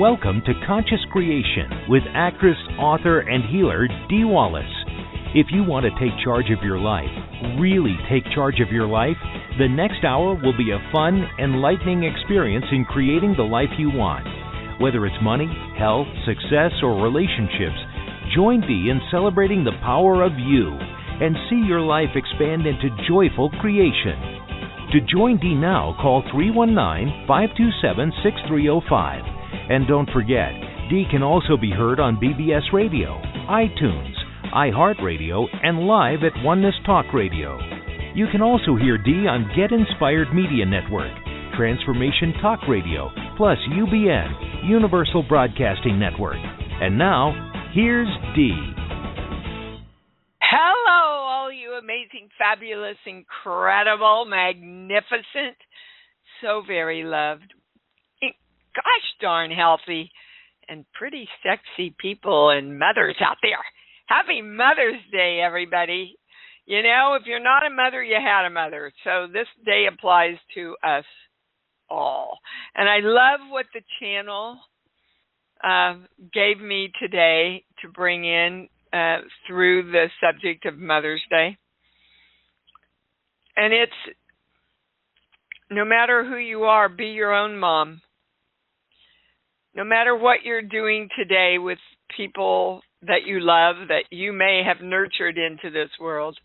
Welcome to Conscious Creation with actress, author, and healer Dee Wallace. If you want to take charge of your life, really take charge of your life, the next hour will be a fun, enlightening experience in creating the life you want. Whether it's money, health, success, or relationships, join Dee in celebrating the power of you and see your life expand into joyful creation. To join Dee now, call 319-527-6305. And don't forget, Dee can also be heard on BBS Radio, iTunes, iHeartRadio, and live at Oneness Talk Radio. You can also hear Dee on Get Inspired Media Network, Transformation Talk Radio, plus UBN, Universal Broadcasting Network. And now, here's Dee. Hello, all you amazing, fabulous, incredible, magnificent, so very loved, gosh darn healthy, and pretty sexy people and mothers out there. Happy Mother's Day, everybody. You know, if you're not a mother, you had a mother. So this day applies to us all. And I love what the channel gave me today to bring in through the subject of Mother's Day. And it's, no matter who you are, be your own mom. No matter what you're doing today with people that you love, that you may have nurtured into this world,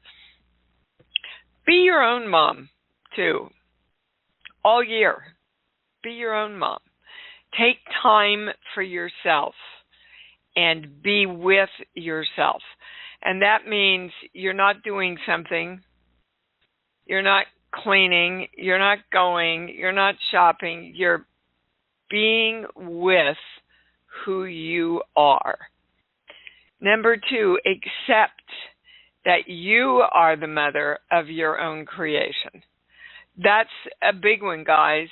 be your own mom, too. All year, be your own mom. Take time for yourself and be with yourself. And that means you're not doing something, you're not cleaning, you're not going, you're not shopping, you're being with who you are. Number 2, accept that you are the mother of your own creation. That's a big one, guys.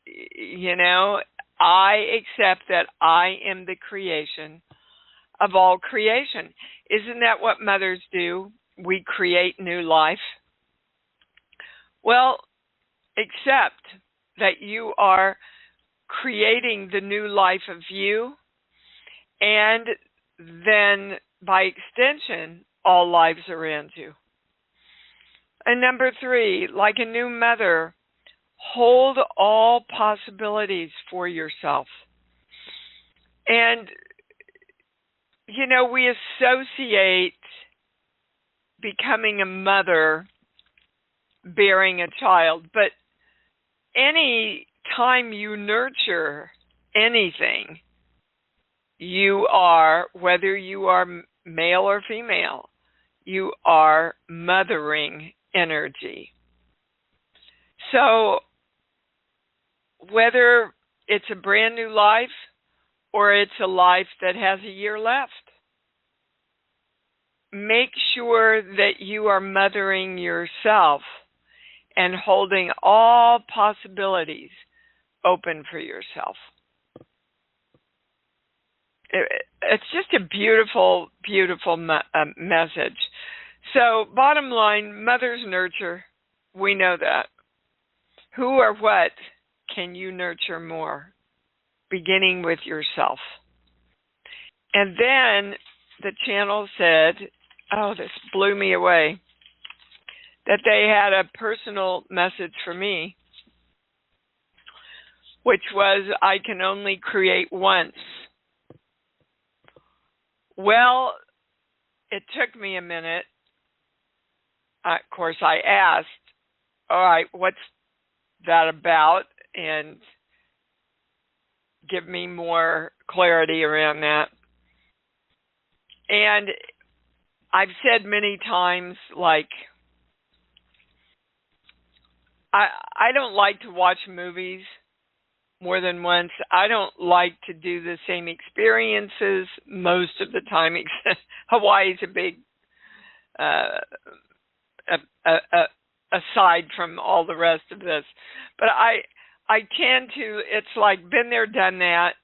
You know, I accept that I am the creation of all creation. Isn't that what mothers do? We create new life. Well, accept that you are creating the new life of you, and then by extension, all lives around you. And number 3, like a new mother, hold all possibilities for yourself. And, you know, we associate becoming a mother bearing a child, but any time you nurture anything, you are, whether you are male or female, you are mothering energy. So whether it's a brand new life or it's a life that has a year left, make sure that you are mothering yourself and holding all possibilities open for yourself. It's just a beautiful, beautiful message. So bottom line, mothers nurture. We know that. Who or what can you nurture more? Beginning with yourself. And then the channel said, oh, this blew me away, that they had a personal message for me, which was, I can only create once. Well, it took me a minute. Of course, I asked, all right, what's that about? And give me more clarity around that. And I've said many times, like, I don't like to watch movies more than once. I don't like to do the same experiences most of the time. Hawaii's a big, aside from all the rest of this. But I tend to, it's like, been there, done that.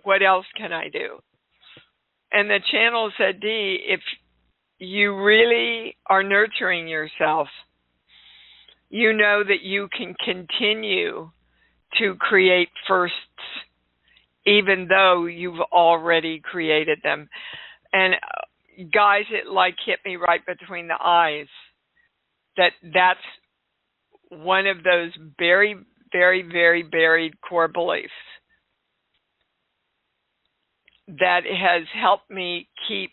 What else can I do? And the channel said, Dee, if you really are nurturing yourself, you know that you can continue to create firsts even though you've already created them. And guys, it like hit me right between the eyes that's one of those very, very, very buried core beliefs that has helped me keep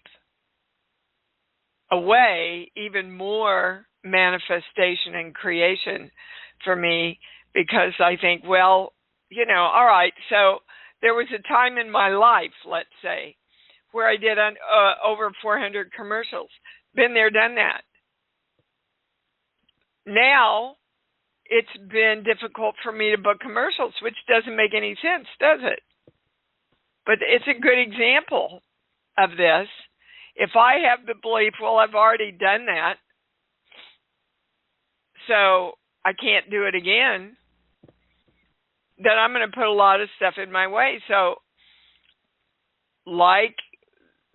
away even more manifestation and creation for me, because I think, well, all right, so there was a time in my life, let's say, where I did over 400 commercials. Been there, done that. Now, it's been difficult for me to book commercials, which doesn't make any sense, does it? But it's a good example of this. If I have the belief, well, I've already done that, so I can't do it again, then I'm going to put a lot of stuff in my way. So, like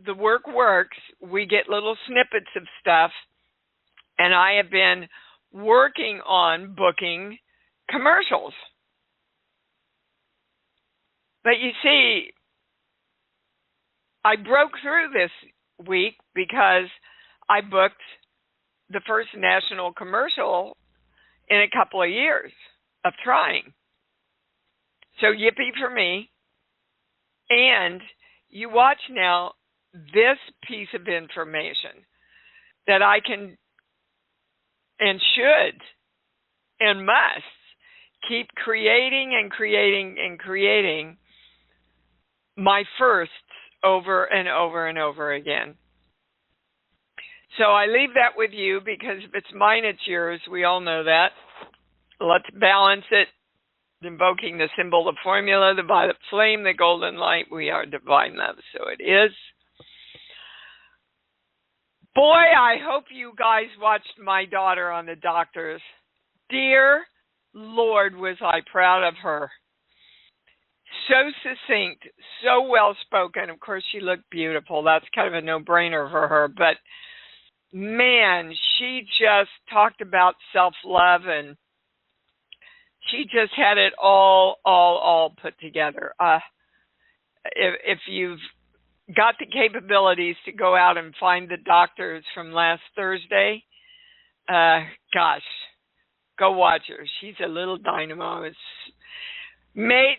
the work works, we get little snippets of stuff, and I have been working on booking commercials. But you see, I broke through this week because I booked the first national commercial in a couple of years of trying. So yippee for me. And you watch now this piece of information that I can and should and must keep creating and creating and creating my firsts over and over and over again. So I leave that with you, because if it's mine, it's yours. We all know that. Let's balance it. Invoking the symbol, the formula, the violet flame, the golden light. We are divine love, so it is. Boy, I hope you guys watched my daughter on the doctors. Dear Lord, was I proud of her. So succinct, so well-spoken. Of course, she looked beautiful. That's kind of a no-brainer for her. But, man, she just talked about self-love, and she just had it all put together. If you've got the capabilities to go out and find the doctors from last Thursday, gosh, go watch her. She's a little dynamo. It's made,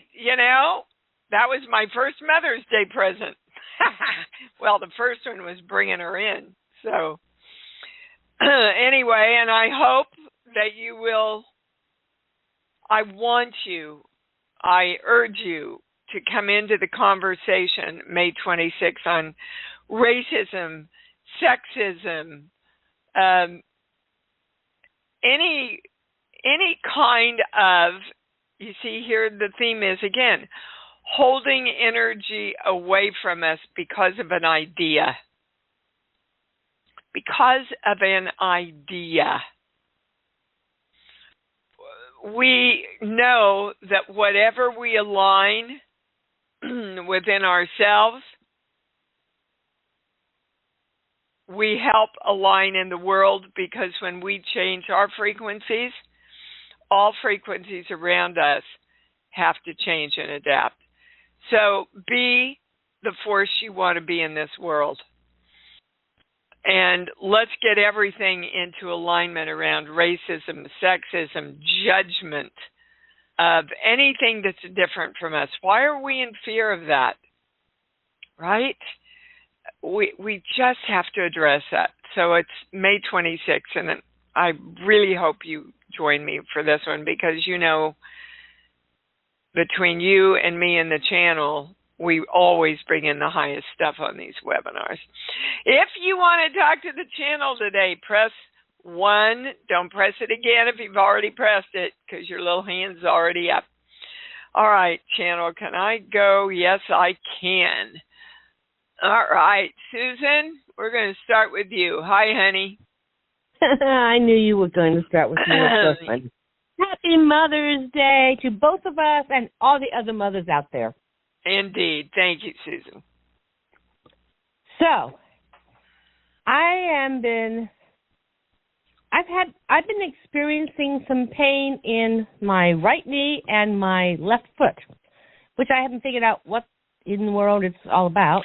that was my first Mother's Day present. Well, the first one was bringing her in. So anyway, and I hope that you will, I urge you to come into the conversation May 26th on racism, sexism, any kind of, you see here the theme is, again, holding energy away from us because of an idea. Because of an idea. We know that whatever we align within ourselves, we help align in the world, because when we change our frequencies, all frequencies around us have to change and adapt. So be the force you want to be in this world. And let's get everything into alignment around racism, sexism, judgment of anything that's different from us. Why are we in fear of that? Right? We just have to address that. So it's May 26th, and I really hope you join me for this one, because between you and me and the channel, we always bring in the highest stuff on these webinars. If you want to talk to the channel today, press 1. Don't press it again if you've already pressed it, because your little hand's already up. All right, channel, can I go? Yes, I can. All right, Susan, we're going to start with you. Hi, honey. I knew you were going to start with me. So fun. Happy Mother's Day to both of us and all the other mothers out there. Indeed. Thank you, Susan. So, I've been experiencing some pain in my right knee and my left foot, which I haven't figured out what in the world it's all about.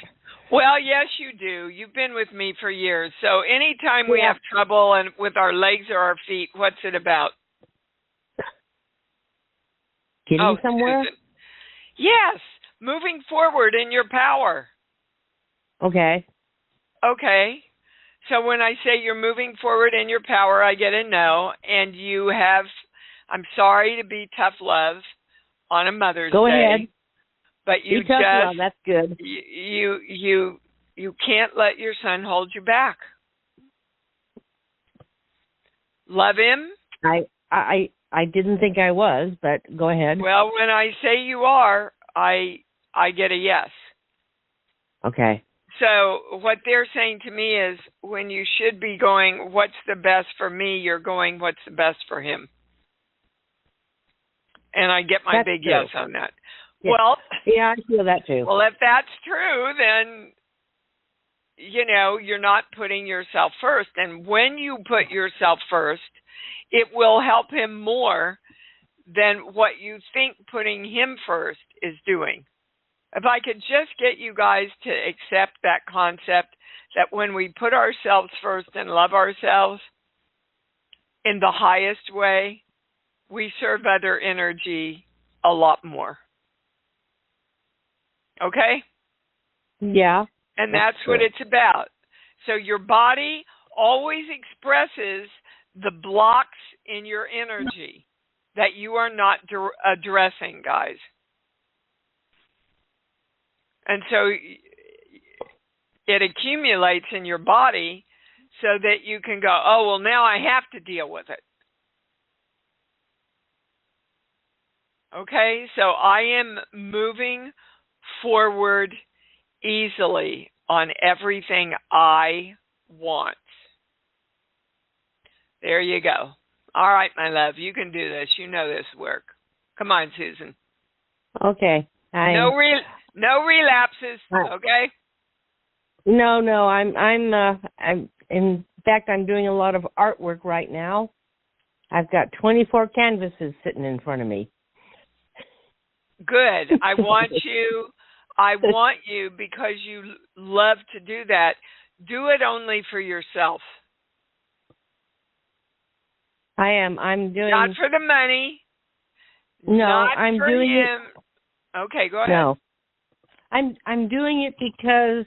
Well, yes, you do. You've been with me for years. So anytime we have trouble and with our legs or our feet, what's it about? Getting somewhere? Susan. Yes, moving forward in your power. Okay. Okay. So when I say you're moving forward in your power, I get a no. And you have, I'm sorry to be tough love on a Mother's Day. Go ahead. But you be tough just, love. That's good. You can't let your son hold you back. Love him? I didn't think I was, but go ahead. Well, when I say you are, I get a yes. Okay. So what they're saying to me is when you should be going, what's the best for me, you're going, what's the best for him. And I get my big yes on that. Yeah. Well, yeah, I feel that too. Well, if that's true, then, you're not putting yourself first. And when you put yourself first, it will help him more than what you think putting him first is doing. If I could just get you guys to accept that concept that when we put ourselves first and love ourselves in the highest way, we serve other energy a lot more. Okay? Yeah. And that's what it's about. So your body always expresses the blocks in your energy that you are not addressing, guys. And so it accumulates in your body so that you can go, oh, well, now I have to deal with it. Okay, so I am moving forward easily on everything I want. There you go. All right, my love, you can do this. You know this work. Come on, Susan. Okay. No relapses, okay? No. I'm in fact I'm doing a lot of artwork right now. I've got 24 canvases sitting in front of me. Good. I want you because you love to do that. Do it only for yourself. I am. I'm doing not for the money. No, not I'm for doing him. it. Okay, go ahead. No. I'm doing it because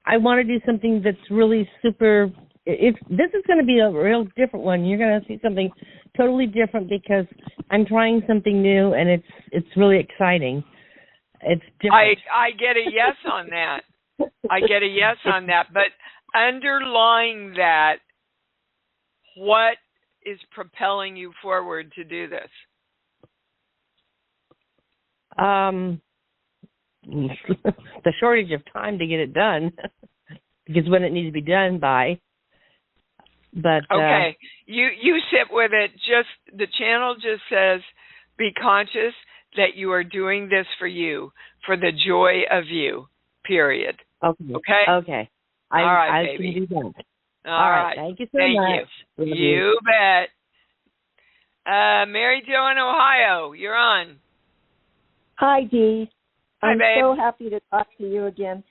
I want to do something that's really super. This is going to be a real different one. You're going to see something totally different because I'm trying something new and it's really exciting. It's different. I get a yes on that. I get a yes on that. But underlying that, what is propelling you forward to do this? The shortage of time to get it done, because when it needs to be done by. But okay, you sit with it. Just the channel just says, be conscious that you are doing this for you, for the joy of you. Period. Okay. Okay. All right, I baby. can do that. All right. Thank you so much. Thank you. You bet. Mary Jo in Ohio, you're on. Hi, Dee. Hi, I'm babe. so happy to talk to you again.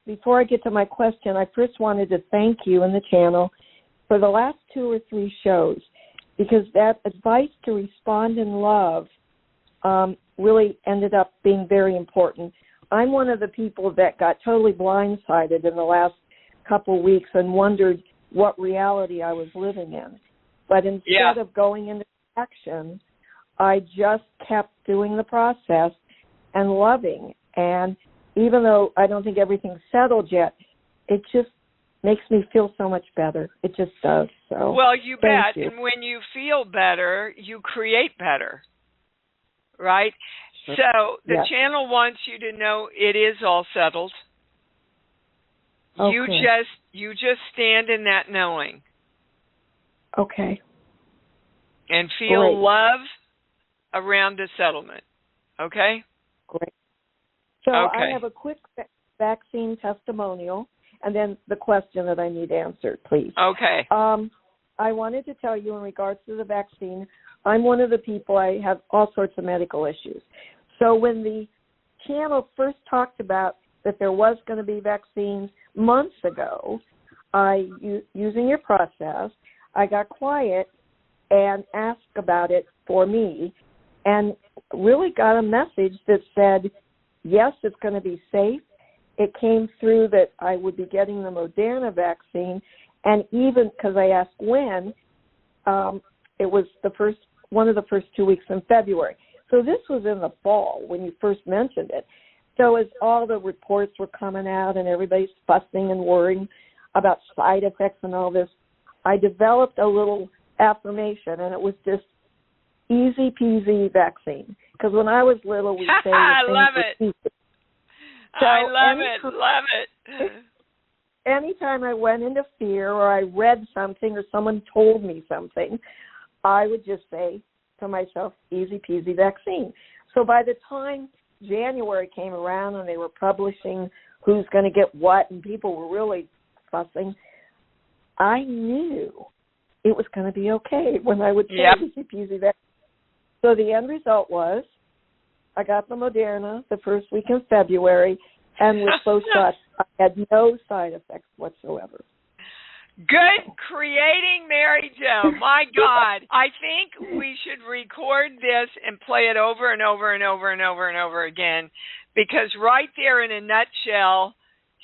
Before I get to my question, I first wanted to thank you and the channel for the last 2 or 3 shows, because that advice to respond in love really ended up being very important. I'm one of the people that got totally blindsided in the last couple weeks and wondered what reality I was living in. But instead of going into action, I just kept doing the process and loving. And even though I don't think everything's settled yet, it just makes me feel so much better. It just does. So, well, you bet. You. And when you feel better, you create better, right? Sure. So the channel wants you to know it is all settled. Okay. You just stand in that knowing. Okay. And feel love around the settlement. Okay? Great. So okay. I have a quick vaccine testimonial and then the question that I need answered, please. Okay. I wanted to tell you in regards to the vaccine, I'm one of the people, I have all sorts of medical issues. So when the channel first talked about that there was going to be vaccines months ago, using your process, I got quiet and asked about it for me and really got a message that said, yes, it's going to be safe. It came through that I would be getting the Moderna vaccine, and even because I asked when, it was one of the first 2 weeks in February. So this was in the fall when you first mentioned it. So as all the reports were coming out and everybody's fussing and worrying about side effects and all this, I developed a little affirmation, and it was just easy peasy vaccine. Because when I was little, we'd say I love it. Easy. So I love it. Anytime I went into fear or I read something or someone told me something, I would just say to myself, easy peasy vaccine. So by the time January came around and they were publishing who's going to get what and people were really fussing, I knew it was going to be okay when I would say easy peasy vaccine. So the end result was I got the Moderna the first week in February, and with both shots, I had no side effects whatsoever. Good creating, Mary Jo. My God. I think we should record this and play it over and over and over and over and over again, because right there in a nutshell,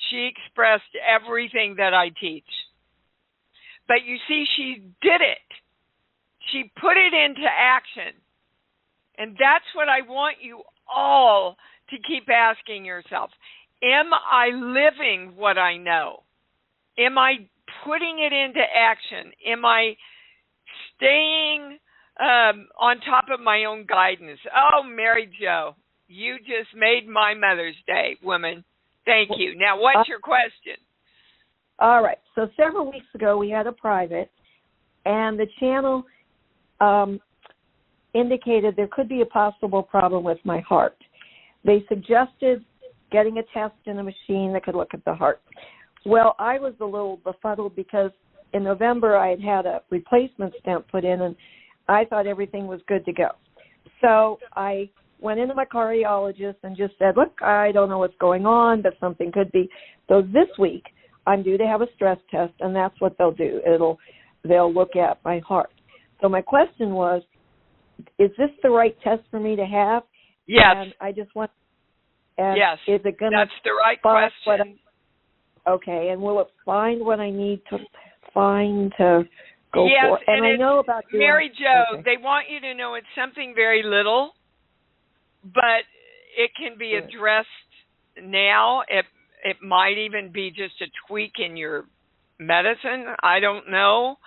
she expressed everything that I teach. But you see, she did it. She put it into action. And that's what I want you all to keep asking yourself. Am I living what I know? Am I putting it into action? Am I staying on top of my own guidance? Oh, Mary Jo, you just made my Mother's Day, woman. Thank you. Now, what's your question? All right. So several weeks ago, we had a private, and the channel indicated there could be a possible problem with my heart. They suggested getting a test in a machine that could look at the heart. Well, I was a little befuddled because in November I had a replacement stent put in, and I thought everything was good to go. So I went into my cardiologist and just said, look, I don't know what's going on, but something could be. So this week I'm due to have a stress test, and that's what they'll do. They'll look at my heart. So my question was, is this the right test for me to have? Yes. And I just want. And yes. Is it going to? That's the right question. Okay, and will it find what I need to find to go for? And I know about doing, Mary Jo, okay. They want you to know it's something very little, but it can be addressed now. It might even be just a tweak in your medicine. I don't know.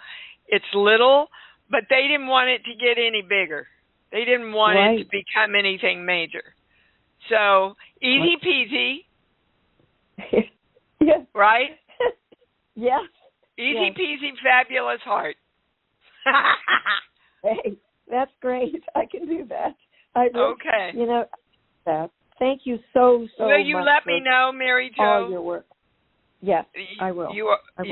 It's little, but they didn't want it to get any bigger. They didn't want it to become anything major. So easy peasy. Yes. Right? Yes. Easy peasy, fabulous heart. Hey, that's great. I can do that. Okay. You know, that. Thank you so much. Will you let me know, Mary Jo? All your work. Yes, I will. You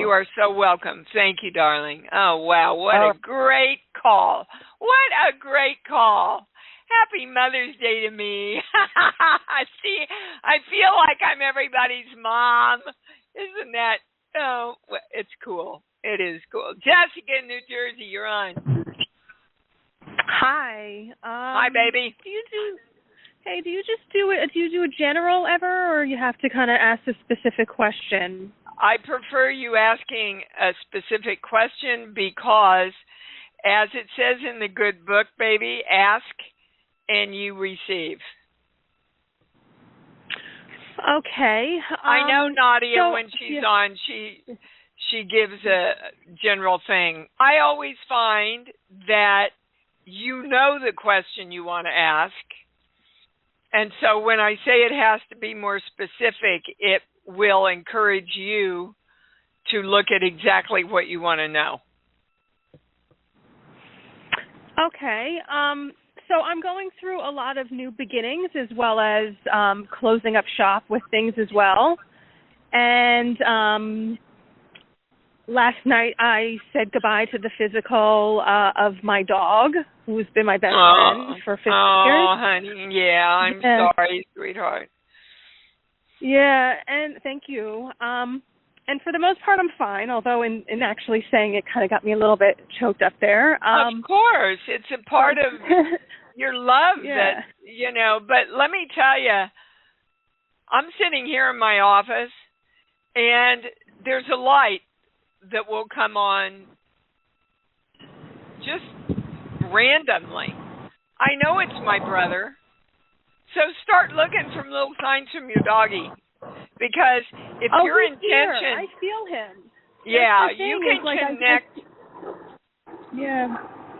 are so welcome. Thank you, darling. Oh, wow. What a great call. What a great call. Happy Mother's Day to me. See, I feel like I'm everybody's mom. Isn't that? Oh, it's cool. It is cool. Jessica in New Jersey, you're on. Hi. Hi, baby. Do you just do it? Do you do a general ever, or you have to kind of ask a specific question? I prefer you asking a specific question because, as it says in the good book, baby, ask and you receive. Okay. I know Nadia, when she's on, she gives a general thing. I always find that you know the question you want to ask. And so when I say it has to be more specific, it will encourage you to look at exactly what you want to know. Okay. So I'm going through a lot of new beginnings as well as closing up shop with things as well. And last night I said goodbye to the physical of my dog, who's been my best friend for 50 years. Oh, honey, yeah, I'm sorry, sweetheart. Yeah, and thank you. And for the most part, I'm fine, although in actually saying it kind of got me a little bit choked up there. Of course. It's a part of your love that, but let me tell you, I'm sitting here in my office, and there's a light that will come on just randomly. I know it's my brother, so start looking for little signs from your doggy. Because if your intention, I feel him. Yeah, you can connect.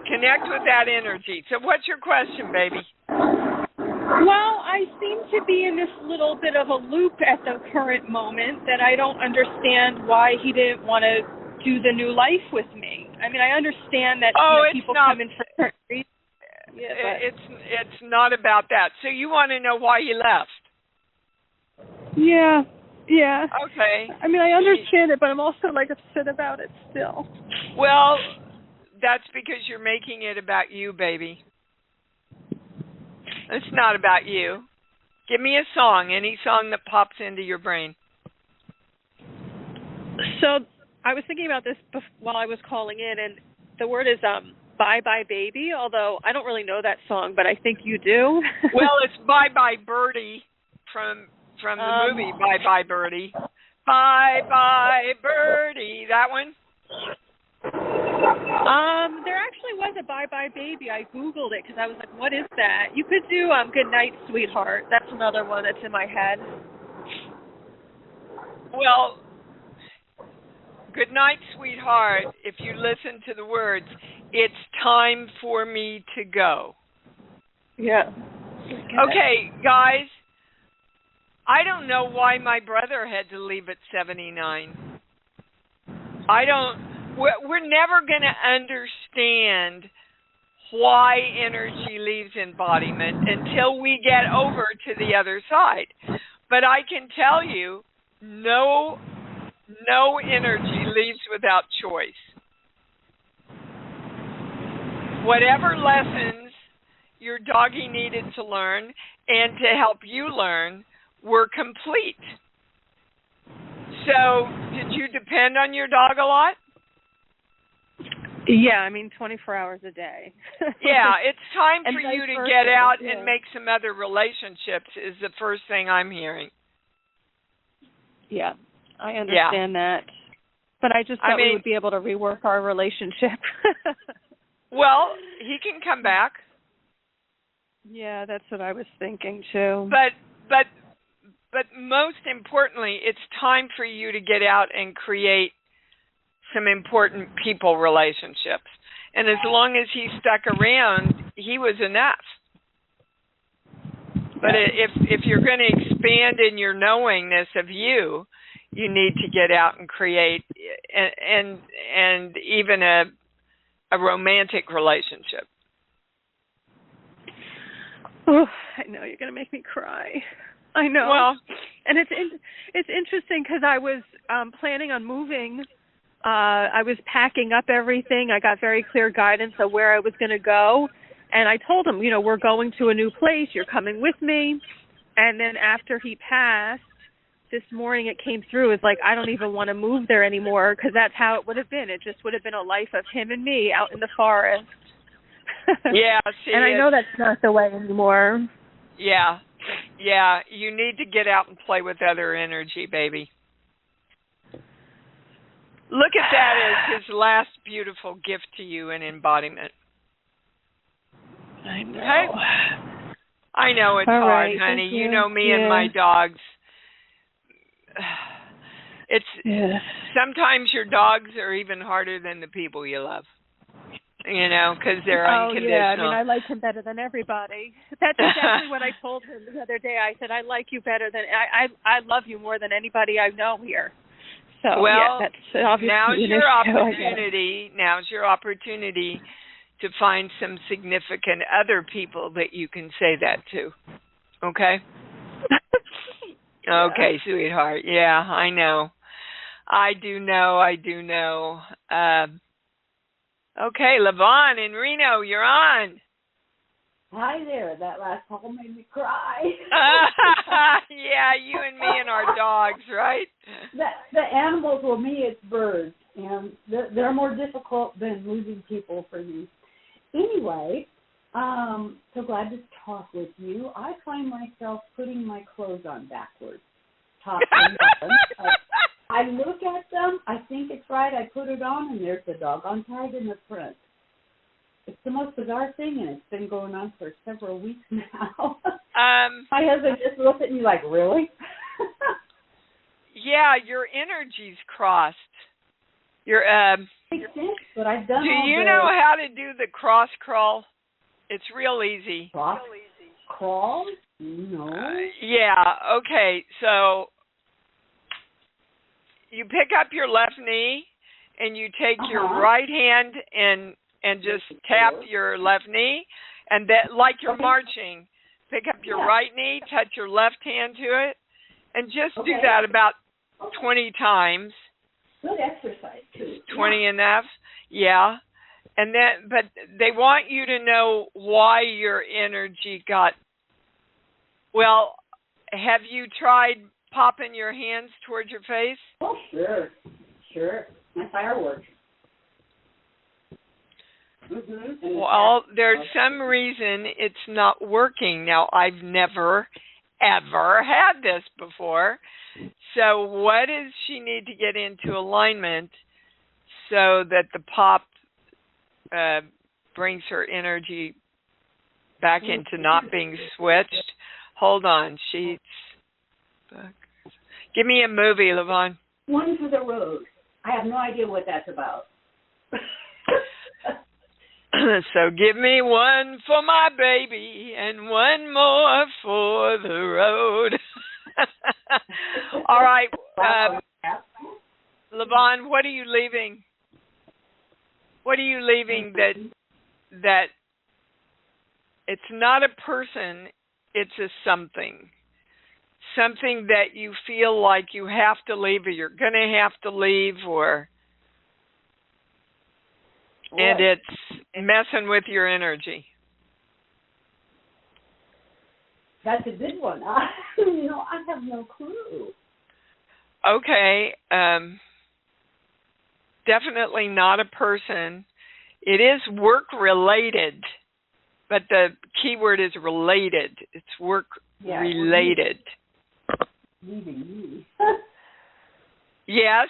Connect with that energy. So, what's your question, baby? Well, I seem to be in this little bit of a loop at the current moment that I don't understand why he didn't want to do the new life with me. I mean, I understand that people come in for certain reasons. Yeah, it's not about that. So you want to know why he left? Yeah. Okay. I mean, I understand it, but I'm also upset about it still. Well, that's because you're making it about you, baby. It's not about you. Give me a song, any song that pops into your brain. So I was thinking about this while I was calling in, and the word is Bye Bye Baby, although I don't really know that song, but I think you do. Well, it's Bye Bye Birdie from the movie Bye Bye Birdie. Bye Bye Birdie, that one? There actually was a Bye Bye Baby. I Googled it because I was like, what is that? You could do Good Night Sweetheart. That's another one that's in my head. Well, Good Night Sweetheart, if you listen to the words, it's time for me to go. Yeah. Okay, guys, I don't know why my brother had to leave at 79. We're never going to understand why energy leaves embodiment until we get over to the other side. But I can tell you, no energy leaves without choice. Whatever lessons your doggy needed to learn and to help you learn were complete. So, did you depend on your dog a lot? Yeah, I mean 24 hours a day. Yeah, it's time for you to get out yeah. and make some other relationships is the first thing I'm hearing. Yeah, I understand that. But I just thought we would be able to rework our relationship. Well, he can come back. Yeah, that's what I was thinking too. But most importantly, it's time for you to get out and create some important people relationships. And as long as he stuck around, he was enough. But if you're going to expand in your knowingness of you, you need to get out and create and even a romantic relationship. Oh, I know you're going to make me cry. I know. Well, and it's interesting because I was planning on moving. I was packing up everything. I got very clear guidance of where I was going to go. And I told him, we're going to a new place. You're coming with me. And then after he passed, this morning it came through. It's like, I don't even want to move there anymore because that's how it would have been. It just would have been a life of him and me out in the forest. Yeah. And I know that's not the way anymore. Yeah. Yeah. You need to get out and play with other energy, baby. Look at that as his last beautiful gift to you in embodiment. I know. Okay? I know it's all hard, right, honey. you. You know me and my dogs. It's sometimes your dogs are even harder than the people you love. Because they're unconditional. Oh, yeah. I mean, I like him better than everybody. That's exactly what I told him the other day. I said, I like you better than I love you more than anybody I know here. So, that's obviously now's an your issue, opportunity. Now's your opportunity to find some significant other people that you can say that to. Okay? Okay, sweetheart. Yeah, I know. I do know. Okay, Levon in Reno, you're on. Hi there. That last call made me cry. Yeah, you and me and our dogs, right? The animals, well, me, it's birds, and they're more difficult than losing people for me. Anyway, so glad to talk with you. I find myself putting my clothes on backwards, top and bottom. I look at them, I think it's right, I put it on, and there's the doggone tag in the front. It's the most bizarre thing, and it's been going on for several weeks now. My husband just looks at me like, really? Yeah, your energy's crossed. Makes sense, but I've done do you know how to do the cross crawl? It's real easy. Cross crawl? No. Yeah, okay, so you pick up your left knee, and you take your right hand and just tap your left knee, and that, like you're marching, pick up your right knee, touch your left hand to it, and just do that about 20 times. Good exercise too. 20 enough? Yeah. And then, but they want you to know why your energy got. Well, have you tried popping your hands towards your face? Oh, sure. My fireworks. Mm-hmm. Well, there's some reason it's not working. Now, I've never, ever had this before. So what does she need to get into alignment so that the pop brings her energy back into not being switched? Hold on. Sheets. Give me a movie, Levon. One for the Road. I have no idea what that's about. So give me one for my baby and one more for the road. All right. Levon, what are you leaving? What are you leaving that it's not a person, it's a something. Something that you feel like you have to leave, or you're going to have to leave, or and it's messing with your energy. That's a good one. I have no clue. Okay. Definitely not a person. It is work related, but the key word is related. It's work related. Leaving me. Yes.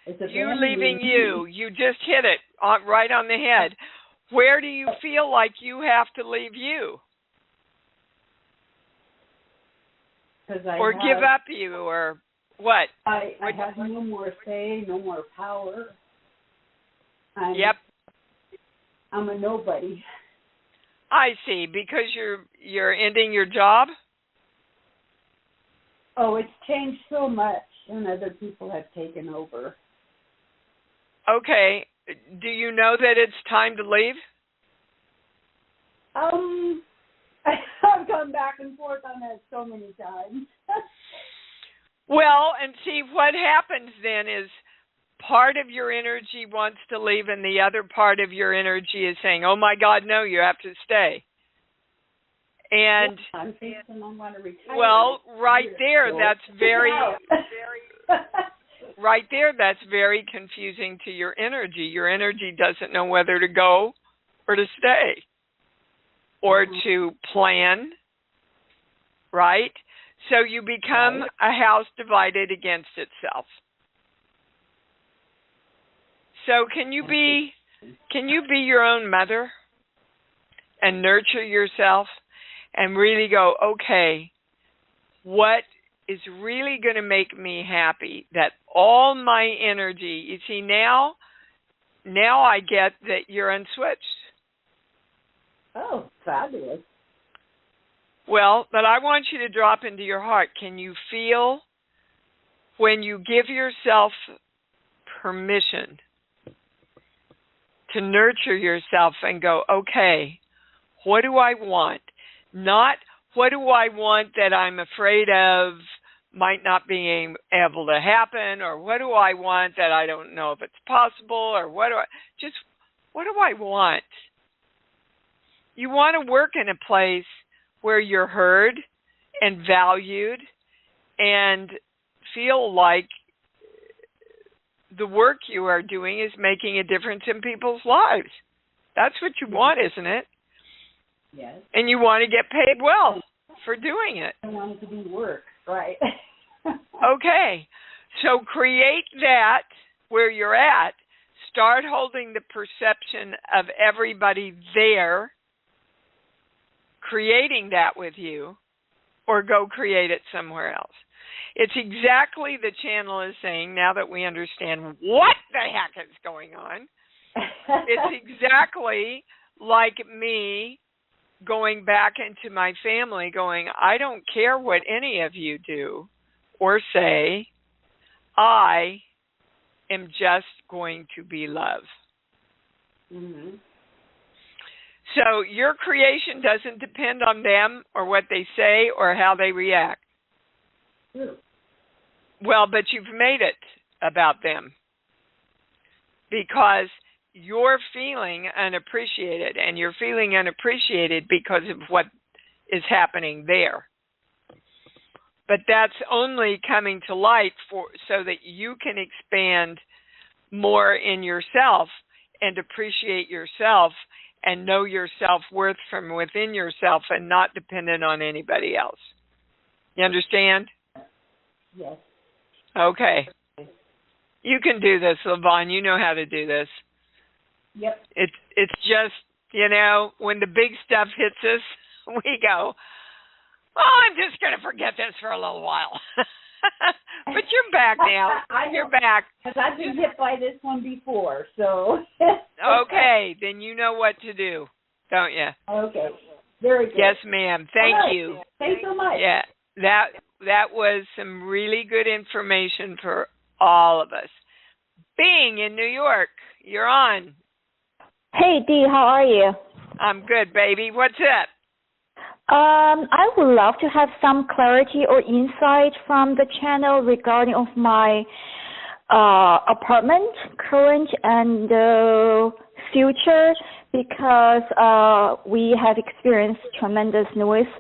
You leaving you. You just hit it right on the head. Where do you feel like you have to leave you? Or give up you, or what? I have no more say, no more power. I'm a nobody. I see, because you're ending your job? Oh, it's changed so much, and other people have taken over. Okay. Do you know that it's time to leave? I've gone back and forth on that so many times. Well, and see, what happens then is part of your energy wants to leave, and the other part of your energy is saying, oh, my God, no, you have to stay. And I'm thinking I want to retire. Well, right there, that's very right there, that's very confusing to your energy. Your energy doesn't know whether to go or to stay or to plan, right? So you become a house divided against itself. So can you be your own mother and nurture yourself? And really go, okay, what is really going to make me happy? That all my energy, you see, now I get that you're unswitched. Oh, fabulous. Well, but I want you to drop into your heart. Can you feel when you give yourself permission to nurture yourself and go, okay, what do I want? Not what do I want that I'm afraid of might not be able to happen, or what do I want that I don't know if it's possible, or what do I want? You want to work in a place where you're heard and valued and feel like the work you are doing is making a difference in people's lives. That's what you want, isn't it? Yes. And you want to get paid well for doing it. I want it to be work, right? Okay. So create that where you're at. Start holding the perception of everybody there, creating that with you, or go create it somewhere else. It's exactly the channel is saying, now that we understand what the heck is going on, it's exactly like me going back into my family going, I don't care what any of you do or say, I am just going to be love. Mm-hmm. So your creation doesn't depend on them or what they say or how they react. True. Well, but you've made it about them because you're feeling unappreciated, and you're feeling unappreciated because of what is happening there. But that's only coming to light so that you can expand more in yourself and appreciate yourself and know your self-worth from within yourself and not dependent on anybody else. You understand? Yes. Okay. You can do this, Levon. You know how to do this. Yep. It's just, when the big stuff hits us, we go, I'm just going to forget this for a little while. But you're back now. You're back. Because I've been hit by this one before, so. Okay, then you know what to do, don't you? Okay. Very good. Yes, ma'am. Thank you. Thanks so much. Yeah, that was some really good information for all of us. Being in New York, you're on. Hey, Dee, how are you? I'm good, baby. What's up? I would love to have some clarity or insight from the channel regarding of my apartment, current and future, because we have experienced tremendous noise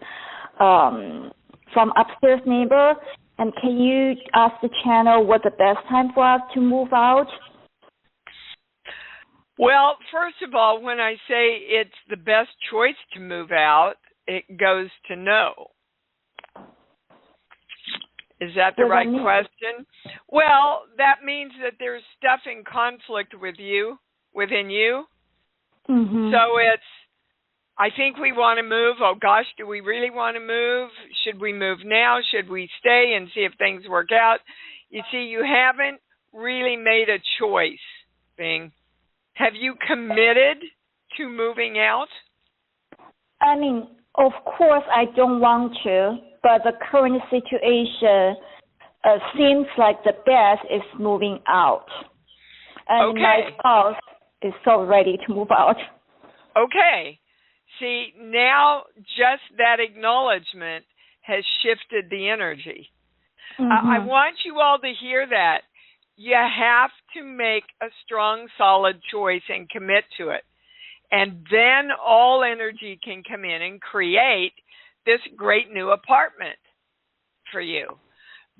from upstairs neighbor. And can you ask the channel what the best time for us to move out? Well, first of all, when I say it's the best choice to move out, it goes to no. Is that the right question? Well, that means that there's stuff in conflict within you. Mm-hmm. So I think we want to move. Oh, gosh, do we really want to move? Should we move now? Should we stay and see if things work out? You see, you haven't really made a choice, Bing. Have you committed to moving out? I mean, of course I don't want to, but the current situation seems like the best is moving out. And my spouse is so ready to move out. Okay. See, now just that acknowledgement has shifted the energy. Mm-hmm. I want you all to hear that. You have to make a strong, solid choice and commit to it. And then all energy can come in and create this great new apartment for you.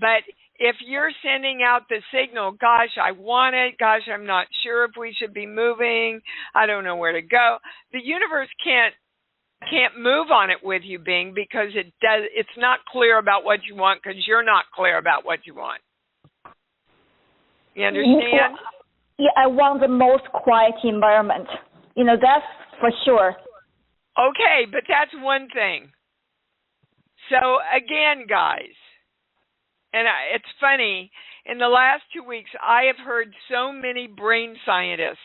But if you're sending out the signal, gosh, I want it, gosh, I'm not sure if we should be moving, I don't know where to go, the universe can't move on it with you, Bing, because it's not clear about what you want because you're not clear about what you want. You understand? Yeah, I want the most quiet environment. That's for sure. Okay, but that's one thing. So again, guys, and it's funny, in the last 2 weeks, I have heard so many brain scientists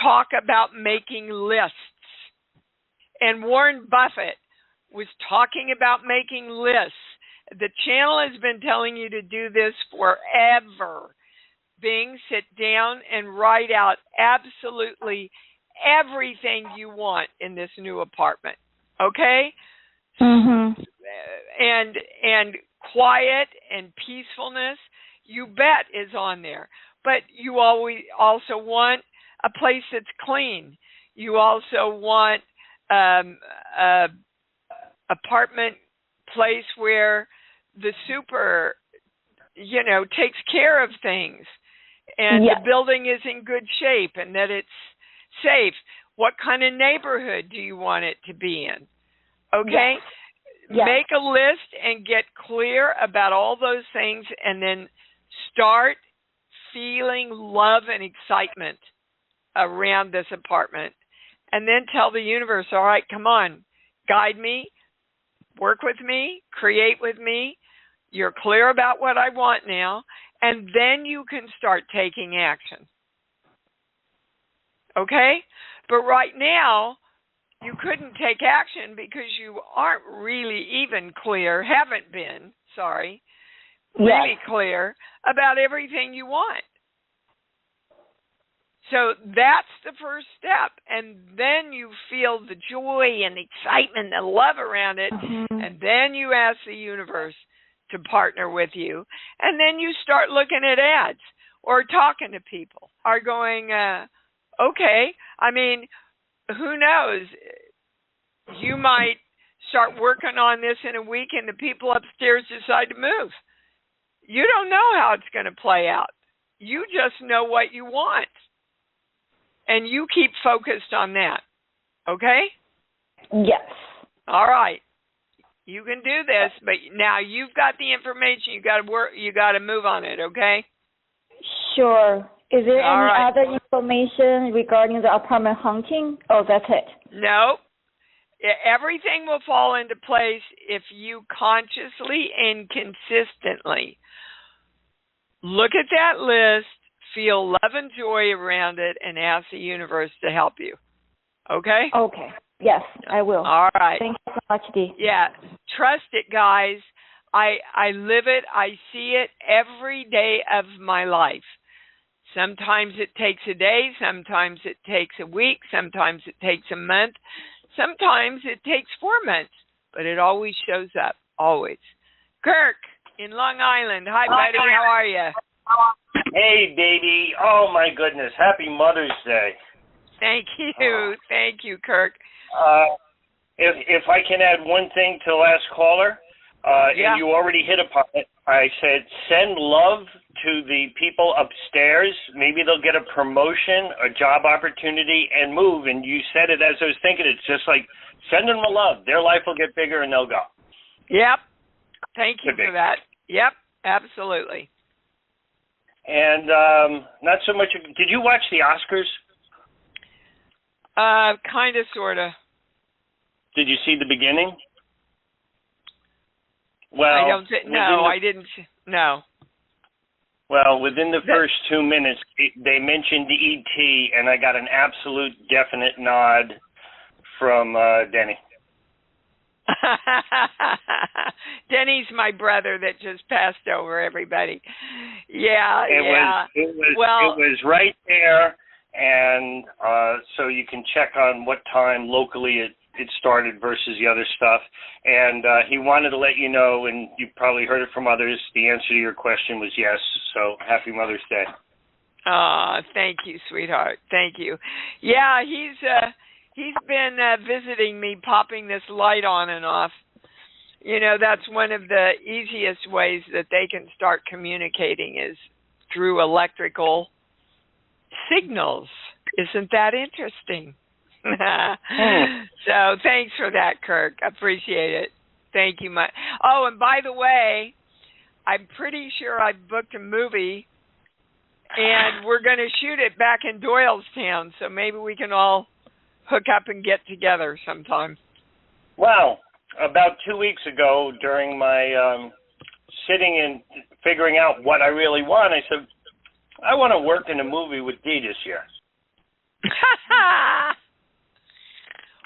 talk about making lists. And Warren Buffett was talking about making lists. The channel has been telling you to do this forever. Bing, sit down and write out absolutely everything you want in this new apartment. Okay? Mm-hmm. And quiet and peacefulness. you bet, is on there. But you always also want a place that's clean. You also want a apartment place where the super, takes care of things, and the building is in good shape, and that it's safe. What kind of neighborhood do you want it to be in? Okay? Yes. Make a list and get clear about all those things, and then start feeling love and excitement around this apartment. And then tell the universe, all right, come on, guide me, work with me, create with me. You're clear about what I want now, and then you can start taking action. Okay? But right now, you couldn't take action because you aren't really even clear, haven't been, really clear about everything you want. So that's the first step. And then you feel the joy and excitement and love around it. And then you ask the universe to partner with you. And then you start looking at ads or talking to people or going, okay, I mean, who knows? You might start working on this in a week and the people upstairs decide to move. You don't know how it's going to play out. You just know what you want. And you keep focused on that. Okay? Yes. All right. You can do this, but now you've got the information. You got to work. You got to move on it. Okay? Sure. Is there All any right. other information regarding the apartment hunting? Oh, that's it. No. Everything will fall into place if you consciously and consistently look at that list, feel love and joy around it, and ask the universe to help you. Okay? Okay. Yes, I will. All right. Thank you so much, Dee. Yeah. Trust it, guys. I live it. I see it every day of my life. Sometimes it takes a day. Sometimes it takes a week. Sometimes it takes a month. Sometimes it takes 4 months. But it always shows up. Always. Kirk in Long Island. Hi, buddy. How are you? Hey, baby. Oh, my goodness. Happy Mother's Day. Thank you. Thank you, Kirk. If I can add one thing to the last caller, and you already hit upon it, I said send love to the people upstairs. Maybe they'll get a promotion, a job opportunity, and move. And you said it as I was thinking. It's just like send them the love. Their life will get bigger, and they'll go. Yep. Thank you for that. Yep, absolutely. And not so much. Did you watch the Oscars? Kind of, sort of. Did you see the beginning? Well, I didn't. No. Well, within the first 2 minutes, they mentioned E.T., and I got an absolute definite nod from Denny. Denny's my brother that just passed over everybody. Yeah, It was right there, and so you can check on what time locally it started versus the other stuff. And he wanted to let you know, and you probably heard it from others, the answer to your question was yes. So happy Mother's Day. Thank you, sweetheart. Thank you. Yeah, he's been visiting me, popping this light on and off. You know, that's one of the easiest ways that they can start communicating is through electrical signals. Isn't that interesting? So thanks for that, Kirk. I appreciate it. Thank you much. Oh, and by the way, I'm pretty sure I've booked a movie, and we're going to shoot it back in Doylestown, so maybe we can all hook up and get together sometime. Well, about 2 weeks ago, during my sitting and figuring out what I really want, I said, I want to work in a movie with Dee this year.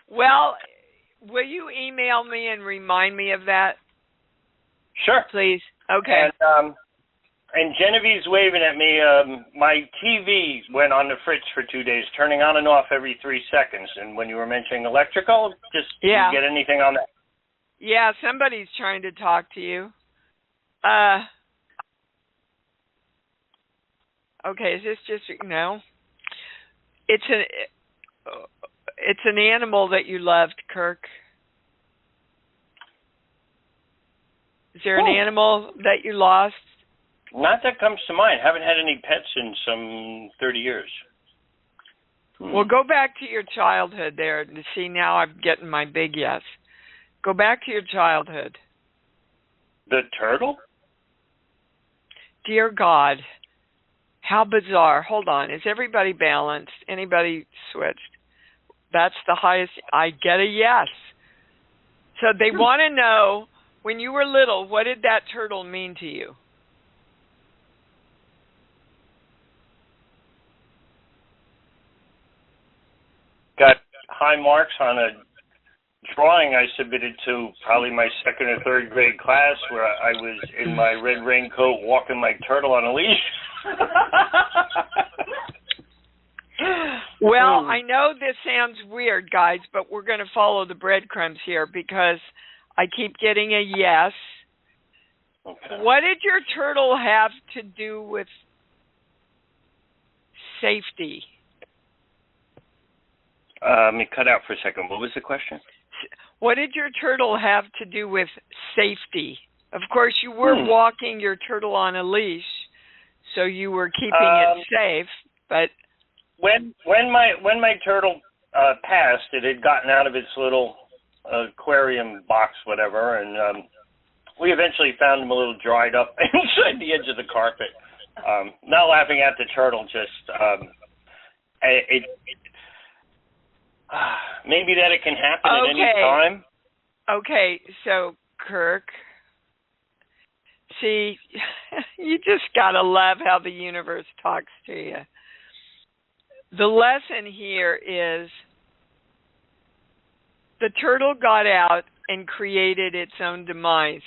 Well, will you email me and remind me of that? Sure. Please. Okay. And Genevieve's waving at me. My TV went on the fritz for 2 days, turning on and off every 3 seconds. And when you were mentioning electrical, did you get anything on that? Yeah, somebody's trying to talk to you. Okay, is this just no? It's an animal that you loved, Kirk. Is there an animal that you lost? Not that comes to mind. Haven't had any pets in some 30 years. Well, go back to your childhood there. To see, now I'm getting my big yes. Go back to your childhood. The turtle? Dear God, how bizarre. Hold on. Is everybody balanced? Anybody switched? That's the highest. I get a yes. So they want to know, when you were little, what did that turtle mean to you? Got high marks on a drawing I submitted to probably my second or third grade class where I was in my red raincoat walking my turtle on a leash. Well, I know this sounds weird, guys, but we're going to follow the breadcrumbs here because I keep getting a yes. Okay. What did your turtle have to do with safety? It cut out for a second. What was the question? What did your turtle have to do with safety? Of course, you were walking your turtle on a leash, so you were keeping it safe. But when my turtle passed, it had gotten out of its little aquarium box, whatever, and we eventually found him a little dried up inside the edge of the carpet. Not laughing at the turtle, just maybe that it can happen at any time. Okay, so Kirk, see, you just gotta love how the universe talks to you. The lesson here is the turtle got out and created its own demise.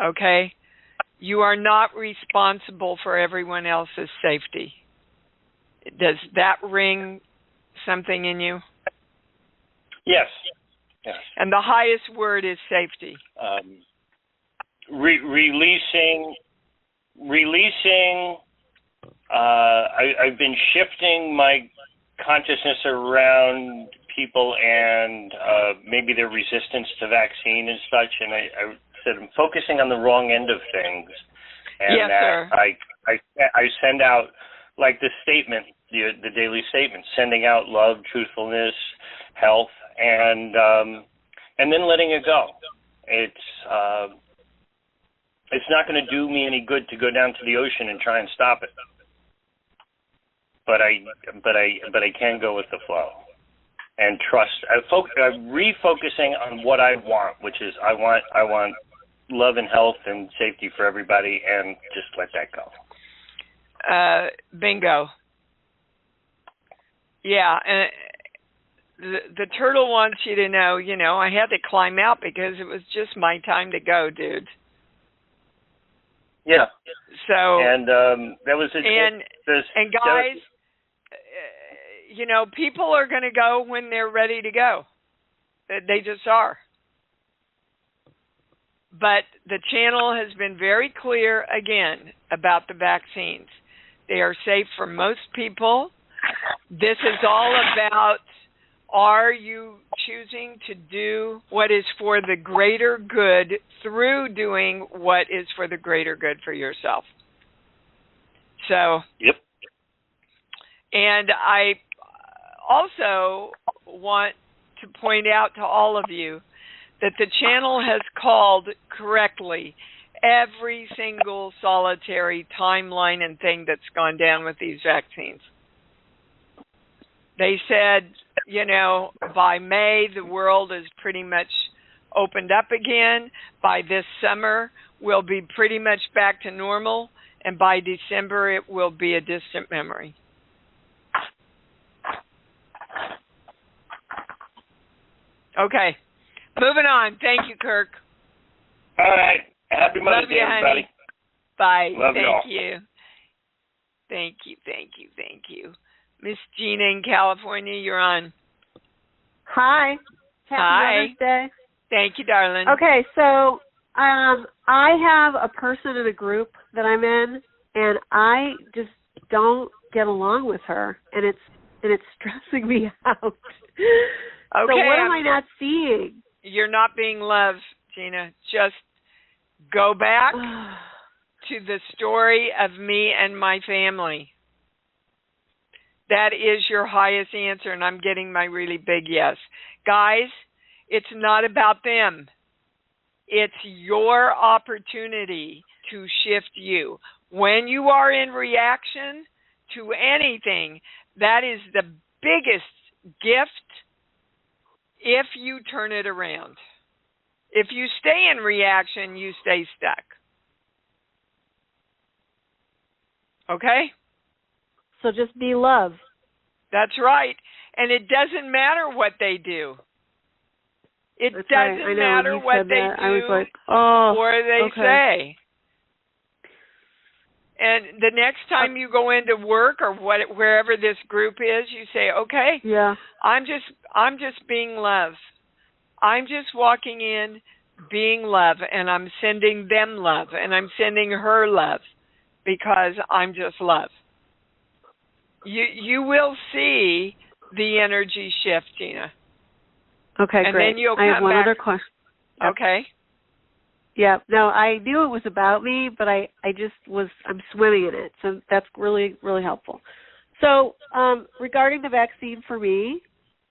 Okay? You are not responsible for everyone else's safety. Does that ring something in you? Yes. Yes. And the highest word is safety. Releasing. I've been shifting my consciousness around people and maybe their resistance to vaccine and such, and I said I'm focusing on the wrong end of things. And yes, sir. I send out, like the statement, the daily statement, sending out love, truthfulness, health, and then letting it go. It's not going to do me any good to go down to the ocean and try and stop it. But I can go with the flow and trust. I'm refocusing on what I want, which is I want love and health and safety for everybody, and just let that go. Bingo. Yeah, and the turtle wants you to know, I had to climb out because it was just my time to go, dude. Yeah. So. And that was it. And guys, people are going to go when they're ready to go. They just are. But the channel has been very clear, again, about the vaccines. They are safe for most people. This is all about, are you choosing to do what is for the greater good through doing what is for the greater good for yourself? So. Yep. And I also want to point out to all of you that the channel has called correctly every single solitary timeline and thing that's gone down with these vaccines. They said, by May, the world is pretty much opened up again. By this summer, we'll be pretty much back to normal. And by December, it will be a distant memory. Okay. Moving on. Thank you, Kirk. All right. Happy Mother's Day, everybody. Bye. Love you all. Thank you. Miss Gina in California, you're on. Hi. Happy Mother's Day. Thank you, darling. Okay, so I have a person in a group that I'm in and I just don't get along with her, and it's stressing me out. Okay, so what am I not seeing? You're not being loved, Gina. Just go back to the story of me and my family. That is your highest answer, and I'm getting my really big yes. Guys, it's not about them. It's your opportunity to shift you. When you are in reaction to anything, that is the biggest gift if you turn it around. If you stay in reaction, you stay stuck. Okay? So just be love. That's right. And it doesn't matter what they do. It That's doesn't right. matter what they that, do I was like, oh, or they okay. say. And the next time you go into work or wherever this group is, you say, okay, yeah, I'm just being love. I'm just walking in being love, and I'm sending them love, and I'm sending her love because I'm just love. You will see the energy shift, Gina. Okay, and great. Then you'll come I have one back. other question. Okay. Yeah, no, I knew it was about me, but I'm swimming in it. So that's really, really helpful. So regarding the vaccine for me,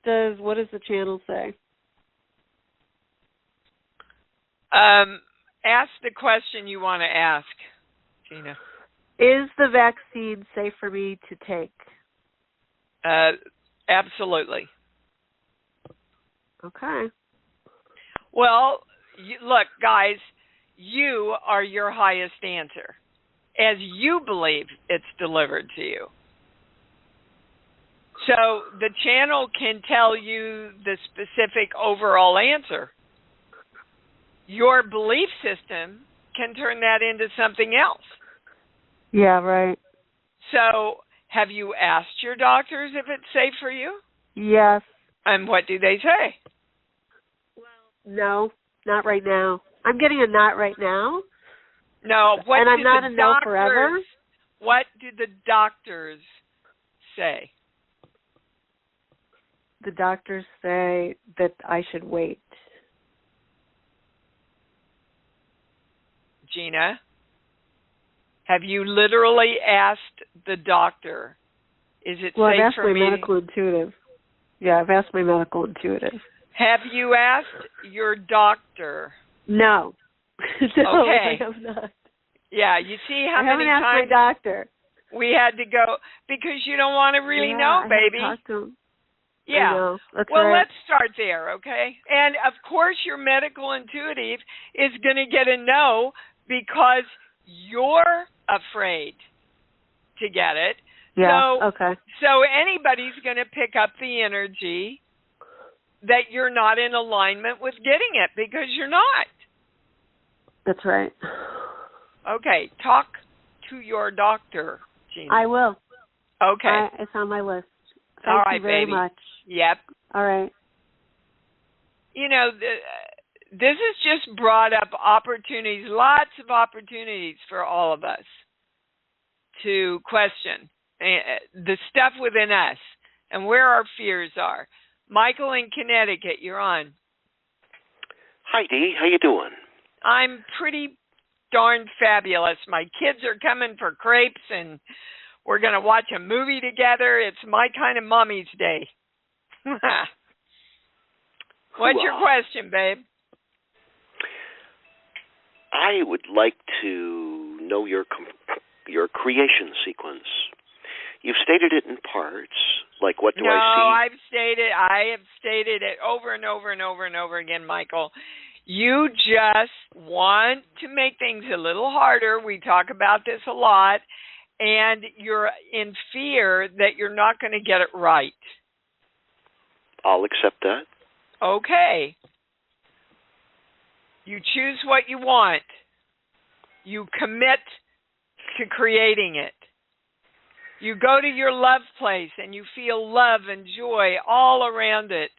what does the channel say? Ask the question you want to ask, Gina. Is the vaccine safe for me to take? Absolutely. Okay. Well, look, guys, you are your highest answer as you believe it's delivered to you. So the channel can tell you the specific overall answer. Your belief system can turn that into something else. Yeah, right. So have you asked your doctors if it's safe for you? Yes. And what do they say? No, not right now. I'm getting a not right now. No, and I'm not a no forever. What do the doctors say? The doctors say that I should wait. Gina, have you literally asked the doctor, is it safe for me? Well, I've asked my medical intuitive. Yeah, I've asked my medical intuitive. Have you asked your doctor? No. No, okay. I have not. Yeah, you see how many times I haven't asked my doctor. We had to go because you don't want to really know, baby. I talked to him. Yeah. I know. That's well, right. Let's start there, okay? And of course, your medical intuitive is going to get a no because you're afraid to get it. Yeah. Okay. So anybody's going to pick up the energy that you're not in alignment with getting it because you're not. That's right. Okay, talk to your doctor, Gina. I will. Okay. It's on my list. All Thank you very baby. much. Yep. All right. You know, this has just brought up opportunities, lots of opportunities for all of us to question the stuff within us and where our fears are. Michael in Connecticut, you're on. Hi, Dee. How you doing? I'm pretty darn fabulous. My kids are coming for crepes, and we're going to watch a movie together. It's my kind of mommy's day. What's your question, babe? I would like to know your creation sequence. You've stated it in parts, like what do I see? I have stated it over and over and over and over again, Michael. You just want to make things a little harder. We talk about this a lot, and you're in fear that you're not going to get it right. I'll accept that. Okay. You choose what you want. You commit to creating it. You go to your love place and you feel love and joy all around it.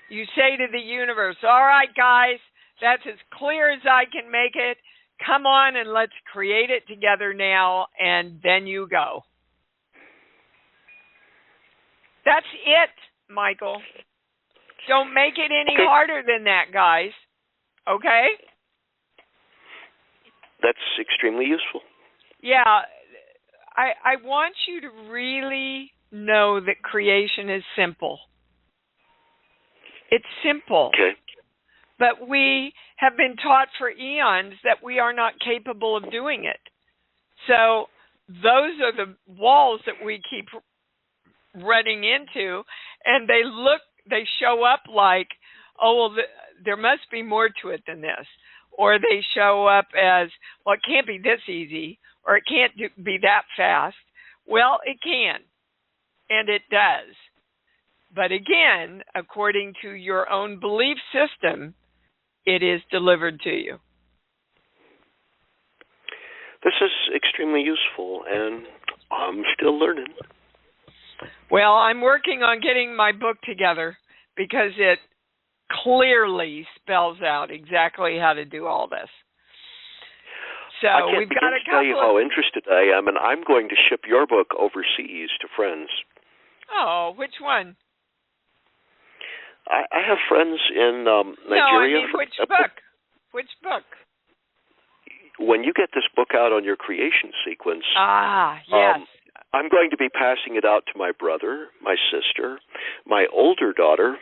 You say to the universe, all right, guys, that's as clear as I can make it. come on and let's create it together now, and then you go. That's it, Michael. Don't make it any harder than that, guys. Okay? That's extremely useful. Yeah. I want you to really know that creation is simple. It's simple. Okay. But we have been taught for eons that we are not capable of doing it. So those are the walls that we keep running into, and they show up like, oh, well, there must be more to it than this. Or they show up as, well, it can't be this easy, or it can't be that fast. Well, it can, and it does. But again, according to your own belief system, it is delivered to you. This is extremely useful, and I'm still learning. Well, I'm working on getting my book together because it clearly spells out exactly how to do all this. So I can't we've got a begin to tell you how interested I am, and I'm going to ship your book overseas to friends. Oh, which one? I have friends in Nigeria. No, I mean, which book? Which book? When you get this book out on your creation sequence, yes. I'm going to be passing it out to my brother, my sister, my older daughter,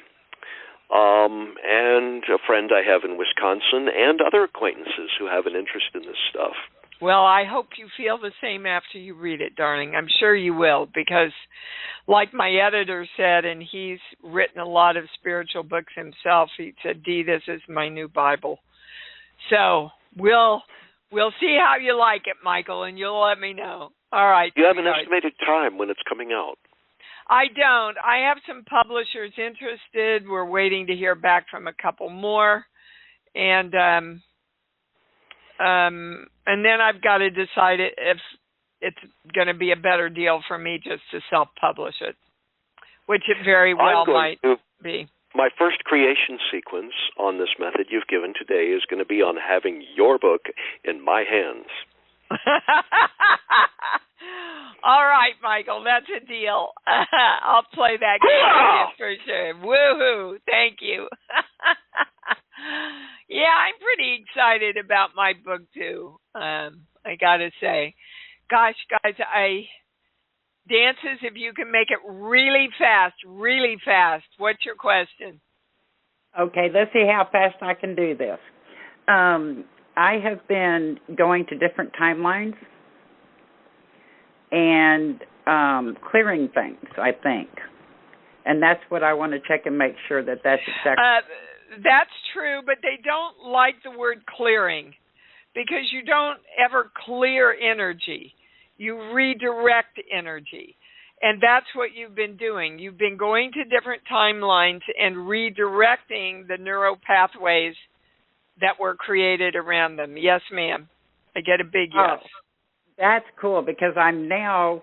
and a friend I have in Wisconsin, and other acquaintances who have an interest in this stuff. Well, I hope you feel the same after you read it, darling. I'm sure you will, because like my editor said, and he's written a lot of spiritual books himself, he said, Dee, this is my new Bible. So we'll see how you like it, Michael, and you'll let me know. All right. You have an estimated time when it's coming out? I don't. I have some publishers interested. We're waiting to hear back from a couple more. And then I've got to decide if it's going to be a better deal for me just to self-publish it, which it very well might be. My first creation sequence on this method you've given today is going to be on having your book in my hands. All right, Michael, that's a deal. I'll play that game for sure. Woohoo! Thank you. Yeah, I'm pretty excited about my book too. I gotta say, gosh, guys, dances. If you can make it really fast, really fast. What's your question? Okay, let's see how fast I can do this. I have been going to different timelines and clearing things, I think. And that's what I want to check and make sure that that's exactly... That's true, but they don't like the word clearing because you don't ever clear energy. You redirect energy. And that's what you've been doing. You've been going to different timelines and redirecting the neural pathways that were created around them. Yes, ma'am. I get a big yes. Oh, that's cool because I'm now,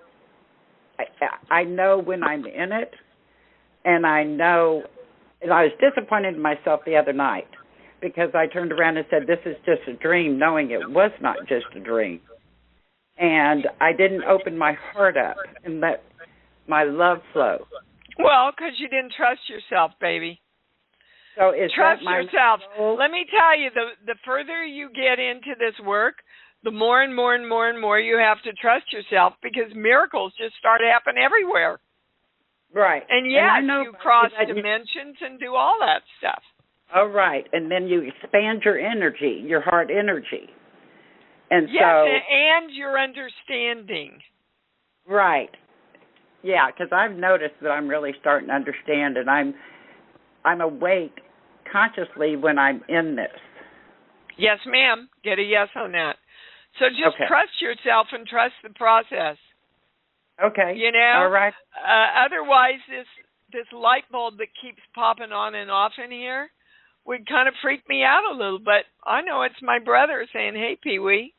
I know when I'm in it, and I know, and I was disappointed in myself the other night because I turned around and said, this is just a dream, knowing it was not just a dream. And I didn't open my heart up and let my love flow. Well, because you didn't trust yourself, baby. So trust yourself. Let me tell you, the further you get into this work, the more and more and more and more you have to trust yourself because miracles just start happening everywhere. Right. And yes, and you cross dimensions and do all that stuff. Oh, right. And then you expand your energy, your heart energy. And yes, and your understanding. Right. Yeah, because I've noticed that I'm really starting to understand, and I'm awake consciously when I'm in this. Yes, ma'am. Get a yes on that. So just trust yourself and trust the process. Okay. You know? All right. Otherwise, this light bulb that keeps popping on and off in here would kind of freak me out a little, but I know it's my brother saying, hey, Pee-wee.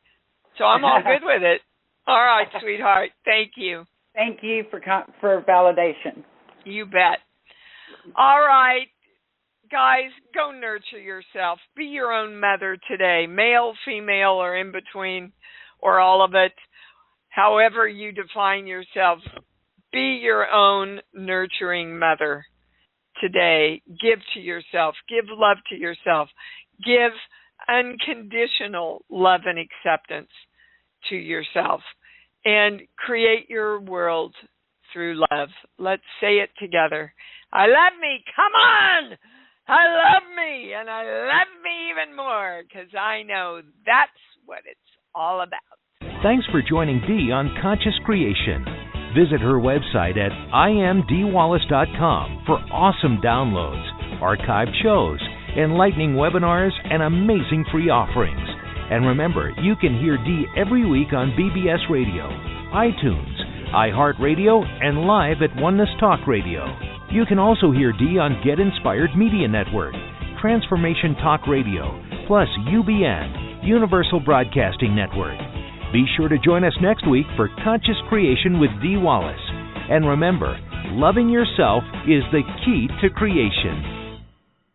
So I'm all good with it. All right, sweetheart. Thank you. Thank you for validation. You bet. All right. guys, go nurture yourself. Be your own mother today, male, female, or in between, or all of it. However you define yourself, be your own nurturing mother today. Give to yourself. Give love to yourself. Give unconditional love and acceptance to yourself. And create your world through love. Let's say it together. I love me. Come on! I love me, and I love me even more, because I know that's what it's all about. Thanks for joining Dee on Conscious Creation. Visit her website at imdwallace.com for awesome downloads, archived shows, enlightening webinars, and amazing free offerings. And remember, you can hear Dee every week on BBS Radio, iTunes, iHeartRadio, and live at Oneness Talk Radio. You can also hear Dee on Get Inspired Media Network, Transformation Talk Radio, plus UBN, Universal Broadcasting Network. Be sure to join us next week for Conscious Creation with Dee Wallace. And remember, loving yourself is the key to creation.